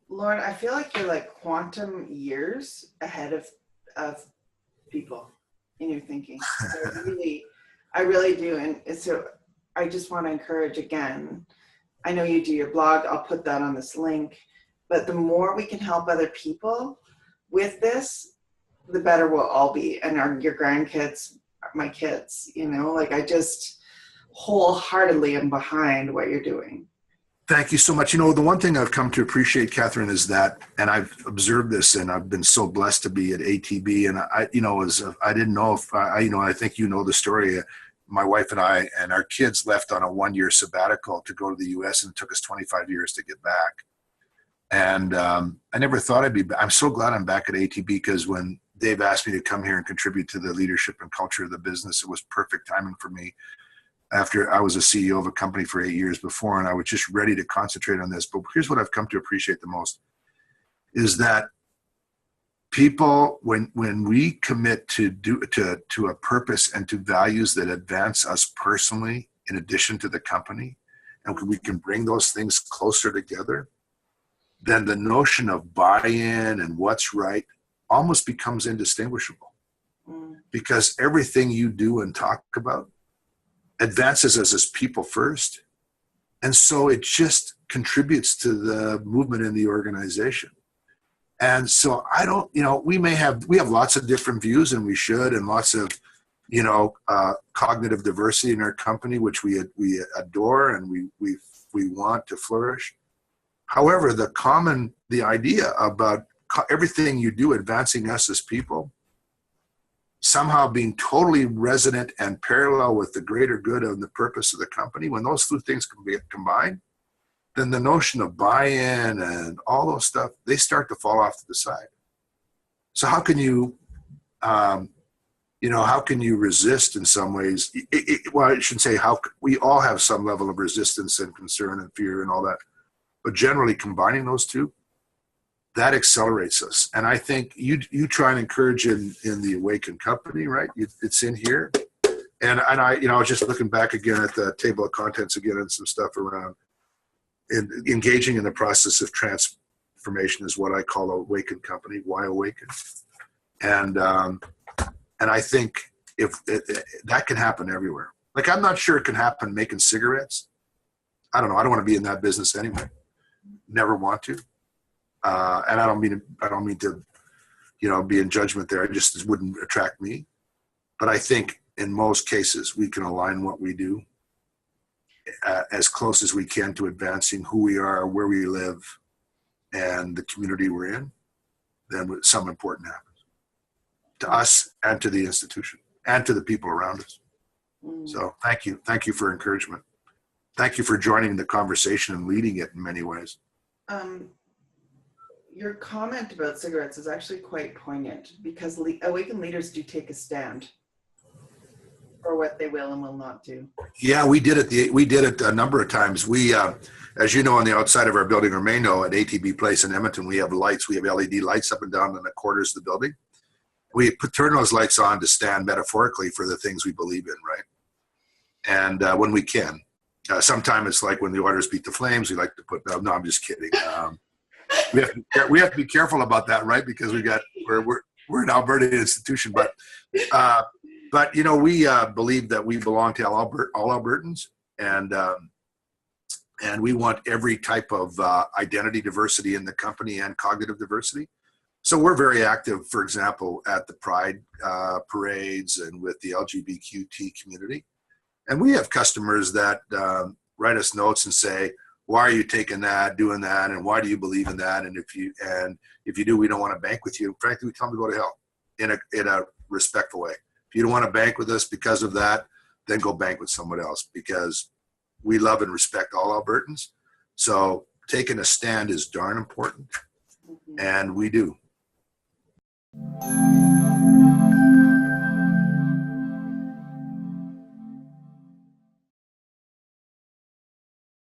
Lorne, I feel like you're like quantum years ahead of people in your thinking. I really do. And so I just want to encourage again, I know you do your blog, I'll put that on this link, but the more we can help other people with this, the better we'll all be. And your grandkids, my kids, like I just wholeheartedly am behind what you're doing. Thank you so much. The one thing I've come to appreciate, Catherine, is that, and I've observed this, and I've been so blessed to be at ATB. And I didn't know if I think the story. My wife and I and our kids left on a 1-year sabbatical to go to the U.S. and it took us 25 years to get back. And I never thought I'd be back. I'm so glad I'm back at ATB, because when Dave asked me to come here and contribute to the leadership and culture of the business, it was perfect timing for me. After I was a CEO of a company for 8 years before, and I was just ready to concentrate on this. But here's what I've come to appreciate the most, is that people, when we commit to a purpose and to values that advance us personally, in addition to the company, and we can bring those things closer together, then the notion of buy-in and what's right almost becomes indistinguishable. Because everything you do and talk about advances us as people first. And so it just contributes to the movement in the organization. And so we have lots of different views, and we should, and lots of, cognitive diversity in our company, which we adore and we want to flourish. However, the idea about everything you do advancing us as people, somehow being totally resonant and parallel with the greater good of the purpose of the company, when those two things can be combined, then the notion of buy-in and all those stuff, they start to fall off to the side. So how can you, how can you resist in some ways? Well, I shouldn't say we all have some level of resistance and concern and fear and all that, but generally combining those two, that accelerates us. And I think you try and encourage in the Awaken company, right? It's in here. And I was just looking back again at the table of contents again and some stuff around engaging in the process of transformation is what I call Awaken company. Why Awaken? And I think that can happen everywhere. Like, I'm not sure it can happen making cigarettes. I don't know. I don't want to be in that business anyway. Never want to. And I don't mean to, be in judgment there. It just wouldn't attract me. But I think in most cases we can align what we do as close as we can to advancing who we are, where we live, and the community we're in. Then something important happens to us and to the institution and to the people around us. So thank you for encouragement. Thank you for joining the conversation and leading it in many ways. Your comment about cigarettes is actually quite poignant, because Awaken leaders do take a stand for what they will and will not do. Yeah, we did it a number of times. We, as you know, on the outside of our building, or may know, at ATB Place in Edmonton, we have lights. We have LED lights up and down in the corners of the building. We turn those lights on to stand metaphorically for the things we believe in, right? And when we can. Sometimes it's like when the orders beat the flames, we like to put, no, I'm just kidding. We have to be careful about that, right? Because we're an Alberta institution, but we believe that we belong to all Albertans, and we want every type of identity diversity in the company and cognitive diversity. So we're very active, for example, at the Pride parades and with the LGBTQ community, and we have customers that write us notes and say, why are you taking that, doing that, and why do you believe in that? And if you do, we don't want to bank with you. Frankly, we tell them to go to hell in a respectful way. If you don't want to bank with us because of that, then go bank with someone else, because we love and respect all Albertans. So taking a stand is darn important, and we do.